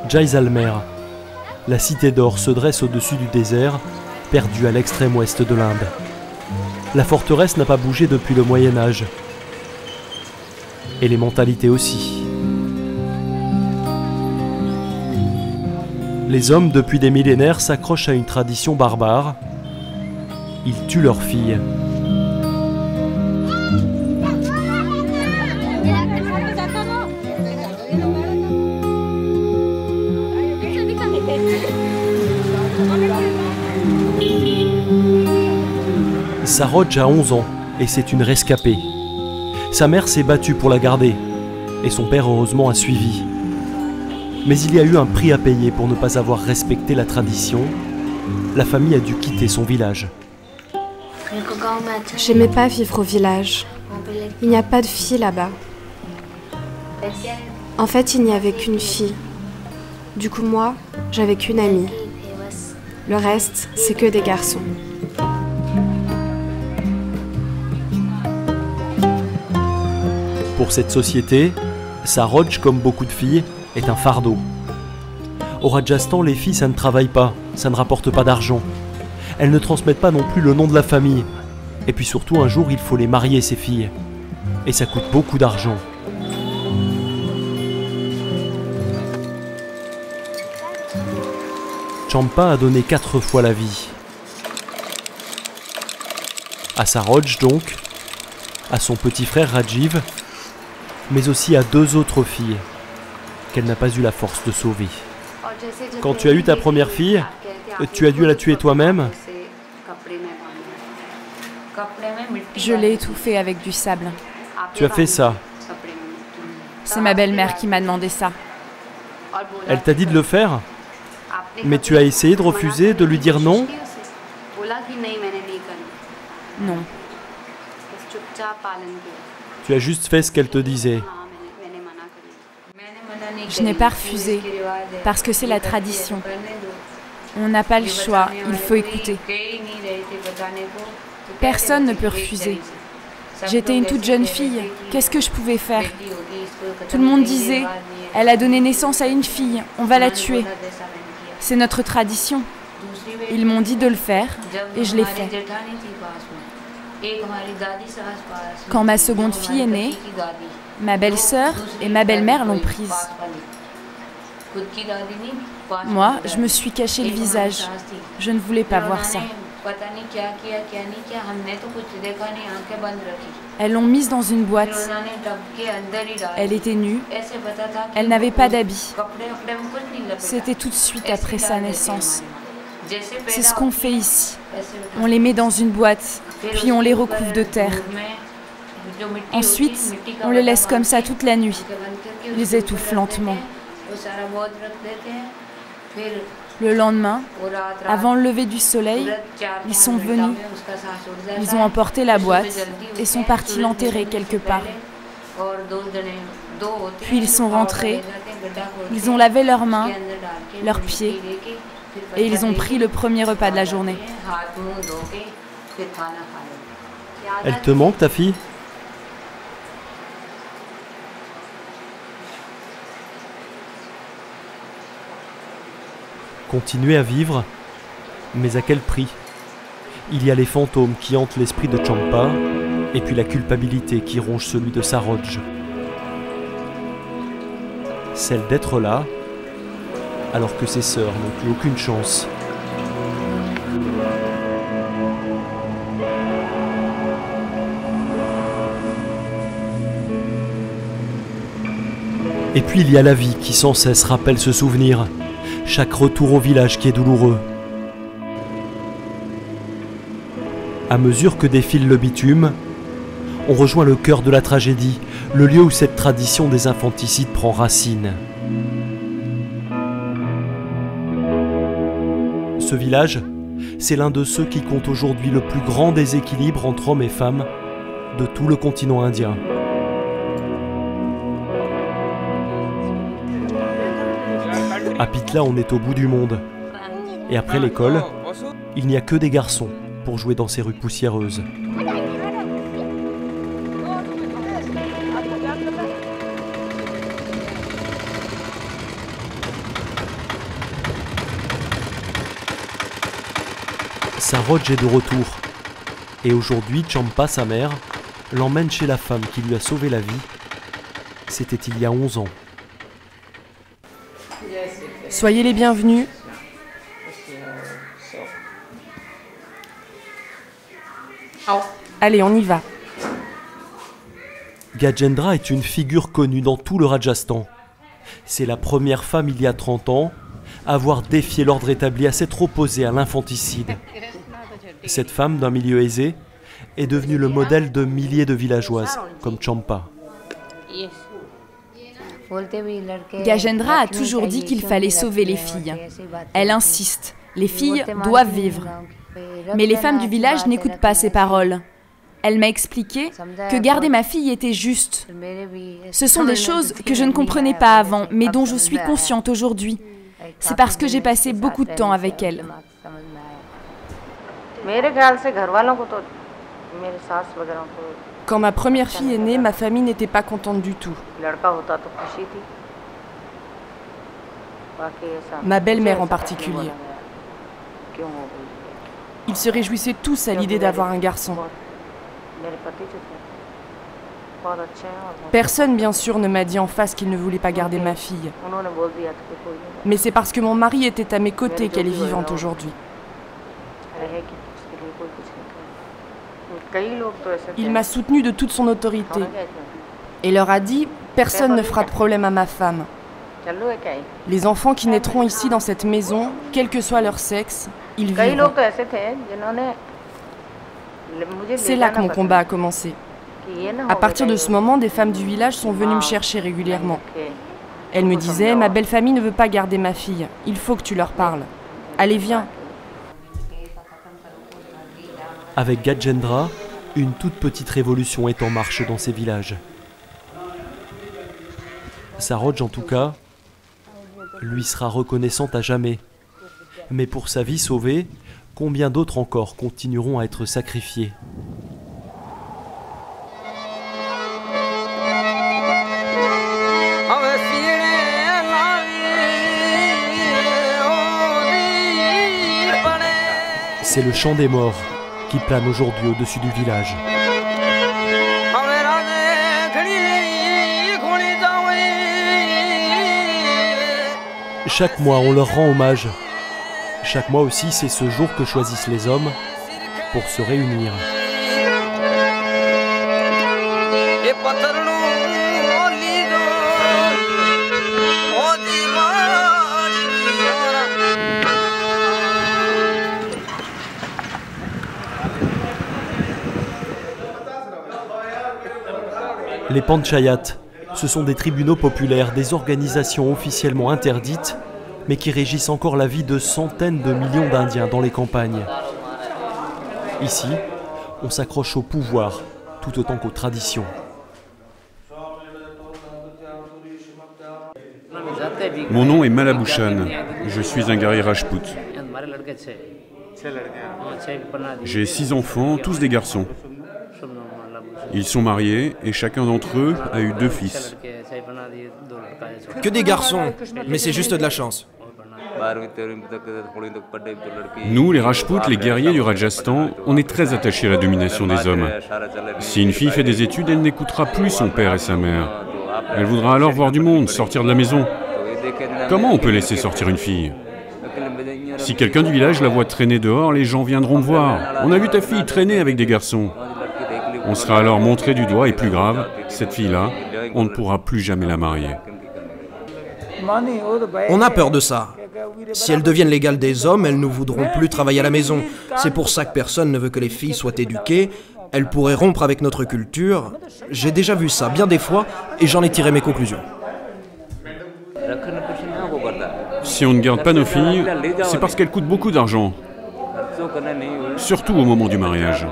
Jaisalmer, la cité d'or se dresse au-dessus du désert, perdue à l'extrême ouest de l'Inde. La forteresse n'a pas bougé depuis le Moyen-Âge. Et les mentalités aussi. Les hommes, depuis des millénaires, s'accrochent à une tradition barbare. Ils tuent leurs filles. Saroj a 11 ans et c'est une rescapée. Sa mère s'est battue pour la garder et son père heureusement a suivi. Mais il y a eu un prix à payer pour ne pas avoir respecté la tradition. La famille a dû quitter son village. J'aimais pas vivre au village. Il n'y a pas de filles là-bas. En fait, il n'y avait qu'une fille. Du coup, moi, j'avais qu'une amie. Le reste, c'est que des garçons. Pour cette société, Saroj, comme beaucoup de filles, est un fardeau. Au Rajasthan, les filles, ça ne travaille pas, ça ne rapporte pas d'argent. Elles ne transmettent pas non plus le nom de la famille. Et puis surtout, un jour, il faut les marier, ces filles. Et ça coûte beaucoup d'argent. Champa a donné 4 fois la vie. À Saroj, donc, à son petit frère Rajiv, mais aussi à 2 autres filles qu'elle n'a pas eu la force de sauver. Quand tu as eu ta première fille, tu as dû la tuer toi-même? Je l'ai étouffée avec du sable. Tu as fait ça? C'est ma belle-mère qui m'a demandé ça. Elle t'a dit de le faire? Mais tu as essayé de refuser, de lui dire non? Non. Tu as juste fait ce qu'elle te disait. Je n'ai pas refusé, parce que c'est la tradition. On n'a pas le choix, il faut écouter. Personne ne peut refuser. J'étais une toute jeune fille, qu'est-ce que je pouvais faire? Tout le monde disait, elle a donné naissance à une fille, on va la tuer. C'est notre tradition. Ils m'ont dit de le faire, et je l'ai fait. Quand ma seconde fille est née, ma belle-sœur et ma belle-mère l'ont prise. Moi, je me suis caché le visage. Je ne voulais pas voir ça. Elles l'ont mise dans une boîte. Elle était nue. Elle n'avait pas d'habit. C'était tout de suite après sa naissance. C'est ce qu'on fait ici. On les met dans une boîte, puis on les recouvre de terre. Ensuite, on les laisse comme ça toute la nuit, les étouffe lentement. Le lendemain, avant le lever du soleil, ils sont venus. Ils ont emporté la boîte et sont partis l'enterrer quelque part. Puis ils sont rentrés, ils ont lavé leurs mains, leurs pieds, et ils ont pris le premier repas de la journée. Elle te manque, ta fille? Continuer à vivre, mais à quel prix? Il y a les fantômes qui hantent l'esprit de Champa, et puis la culpabilité qui ronge celui de Saroj. Celle d'être là, alors que ses sœurs n'ont plus aucune chance. Et puis il y a la vie qui sans cesse rappelle ce souvenir, chaque retour au village qui est douloureux. À mesure que défile le bitume, on rejoint le cœur de la tragédie, le lieu où cette tradition des infanticides prend racine. Ce village, c'est l'un de ceux qui compte aujourd'hui le plus grand déséquilibre entre hommes et femmes de tout le continent indien. À Pitla, on est au bout du monde. Et après l'école, il n'y a que des garçons pour jouer dans ces rues poussiéreuses. Saroj est de retour. Et aujourd'hui, Champa, sa mère, l'emmène chez la femme qui lui a sauvé la vie. C'était il y a 11 ans. Soyez les bienvenus. Allez, on y va. Gajendra est une figure connue dans tout le Rajasthan. C'est la première femme il y a 30 ans à avoir défié l'ordre établi, à s'être opposée à l'infanticide. Cette femme d'un milieu aisé est devenue le modèle de milliers de villageoises, comme Champa. Gajendra a toujours dit qu'il fallait sauver les filles. Elle insiste, les filles doivent vivre. Mais les femmes du village n'écoutent pas ces paroles. Elle m'a expliqué que garder ma fille était juste. Ce sont des choses que je ne comprenais pas avant, mais dont je suis consciente aujourd'hui. C'est parce que j'ai passé beaucoup de temps avec elle. Quand ma première fille est née, ma famille n'était pas contente du tout. Ma belle-mère en particulier. Ils se réjouissaient tous à l'idée d'avoir un garçon. Personne, bien sûr, ne m'a dit en face qu'il ne voulait pas garder ma fille. Mais c'est parce que mon mari était à mes côtés qu'elle est vivante aujourd'hui. Il m'a soutenue de toute son autorité et leur a dit « Personne ne fera de problème à ma femme. Les enfants qui naîtront ici dans cette maison, quel que soit leur sexe, ils vivront. » C'est là que mon combat a commencé. À partir de ce moment, des femmes du village sont venues me chercher régulièrement. Elles me disaient « Ma belle famille ne veut pas garder ma fille. Il faut que tu leur parles. Allez, viens. » Avec Gajendra, une toute petite révolution est en marche dans ces villages. Saroj, en tout cas, lui sera reconnaissante à jamais. Mais pour sa vie sauvée, combien d'autres encore continueront à être sacrifiés? C'est le chant des morts qui plane aujourd'hui au-dessus du village. Chaque mois, on leur rend hommage. Chaque mois aussi, c'est ce jour que choisissent les hommes pour se réunir. Les panchayats, ce sont des tribunaux populaires, des organisations officiellement interdites, mais qui régissent encore la vie de centaines de millions d'Indiens dans les campagnes. Ici, on s'accroche au pouvoir, tout autant qu'aux traditions. Mon nom est Malabhushan, je suis un guerrier Rajput. J'ai 6 enfants, tous des garçons. Ils sont mariés et chacun d'entre eux a eu 2 fils. Que des garçons, mais c'est juste de la chance. Nous, les Rajputs, les guerriers du Rajasthan, on est très attachés à la domination des hommes. Si une fille fait des études, elle n'écoutera plus son père et sa mère. Elle voudra alors voir du monde, sortir de la maison. Comment on peut laisser sortir une fille? Si quelqu'un du village la voit traîner dehors, les gens viendront me voir. On a vu ta fille traîner avec des garçons. On sera alors montré du doigt et plus grave, cette fille-là, on ne pourra plus jamais la marier. On a peur de ça. Si elles deviennent l'égale des hommes, elles ne voudront plus travailler à la maison. C'est pour ça que personne ne veut que les filles soient éduquées. Elles pourraient rompre avec notre culture. J'ai déjà vu ça bien des fois et j'en ai tiré mes conclusions. Si on ne garde pas nos filles, c'est parce qu'elles coûtent beaucoup d'argent. Surtout au moment du mariage.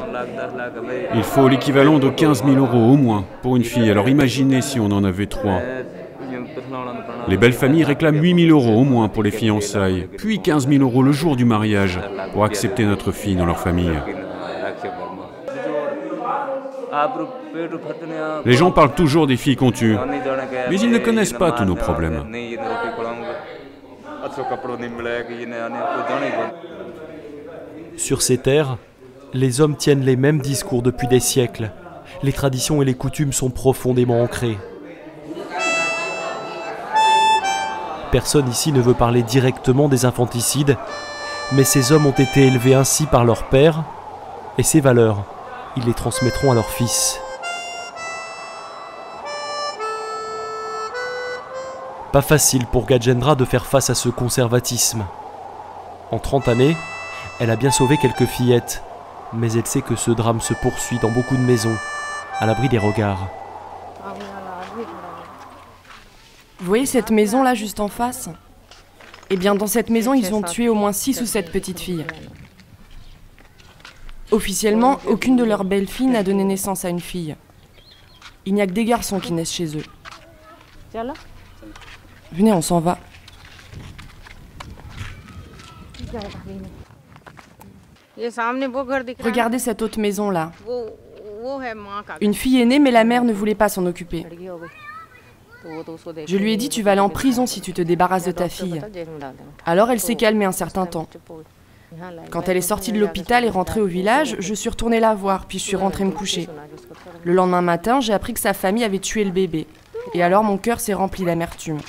Il faut l'équivalent de 15 000 € au moins pour une fille. Alors imaginez si on en avait 3. Les belles familles réclament 8 000 € au moins pour les fiançailles, puis 15 000 € le jour du mariage pour accepter notre fille dans leur famille. Les gens parlent toujours des filles qu'on tue, mais ils ne connaissent pas tous nos problèmes. Sur ces terres, les hommes tiennent les mêmes discours depuis des siècles. Les traditions et les coutumes sont profondément ancrées. Personne ici ne veut parler directement des infanticides, mais ces hommes ont été élevés ainsi par leur père, et ces valeurs, ils les transmettront à leurs fils. Pas facile pour Gajendra de faire face à ce conservatisme. En 30 années, elle a bien sauvé quelques fillettes, mais elle sait que ce drame se poursuit dans beaucoup de maisons, à l'abri des regards. Vous voyez cette maison-là, juste en face? Eh bien, dans cette maison, ils ont tué au moins 6 ou 7 petites filles. Officiellement, aucune de leurs belles filles n'a donné naissance à une fille. Il n'y a que des garçons qui naissent chez eux. Venez, on s'en va. Regardez cette haute maison-là. Une fille est née, mais la mère ne voulait pas s'en occuper. Je lui ai dit, tu vas aller en prison si tu te débarrasses de ta fille. Alors elle s'est calmée un certain temps. Quand elle est sortie de l'hôpital et rentrée au village, je suis retournée la voir, puis je suis rentrée me coucher. Le lendemain matin, j'ai appris que sa famille avait tué le bébé. Et alors mon cœur s'est rempli d'amertume.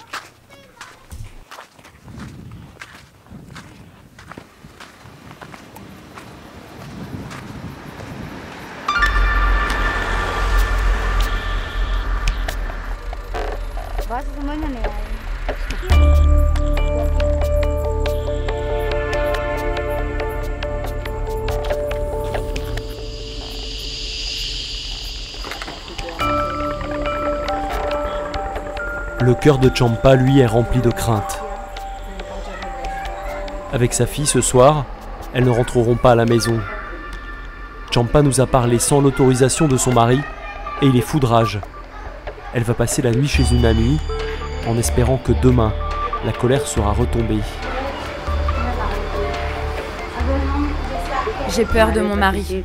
Le cœur de Champa, lui, est rempli de crainte. Avec sa fille ce soir, elles ne rentreront pas à la maison. Champa nous a parlé sans l'autorisation de son mari et il est fou de rage. Elle va passer la nuit chez une amie en espérant que demain, la colère sera retombée. J'ai peur de mon mari.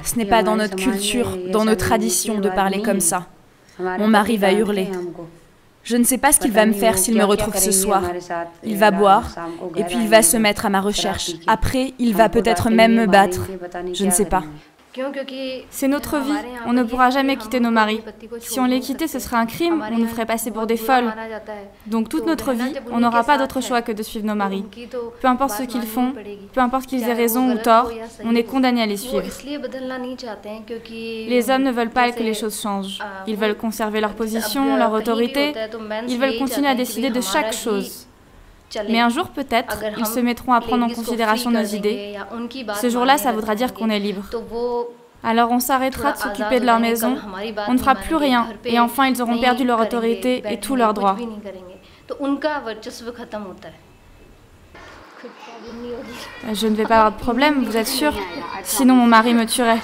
Ce n'est pas dans notre culture, dans nos traditions de parler comme ça. Mon mari va hurler. Je ne sais pas ce qu'il va me faire s'il me retrouve ce soir. Il va boire, et puis il va se mettre à ma recherche. Après, il va peut-être même me battre. Je ne sais pas. C'est notre vie, on ne pourra jamais quitter nos maris. Si on les quittait, ce serait un crime, on nous ferait passer pour des folles. Donc toute notre vie, on n'aura pas d'autre choix que de suivre nos maris. Peu importe ce qu'ils font, peu importe qu'ils aient raison ou tort, on est condamné à les suivre. Les hommes ne veulent pas que les choses changent. Ils veulent conserver leur position, leur autorité. Ils veulent continuer à décider de chaque chose. Mais un jour, peut-être, ils se mettront à prendre en considération nos idées. Ce jour-là, ça voudra dire qu'on est libre. Alors on s'arrêtera de s'occuper de leur maison, on ne fera plus rien, et enfin ils auront perdu leur autorité et tous leurs droits. Je ne vais pas avoir de problème, vous êtes sûr? Sinon mon mari me tuerait.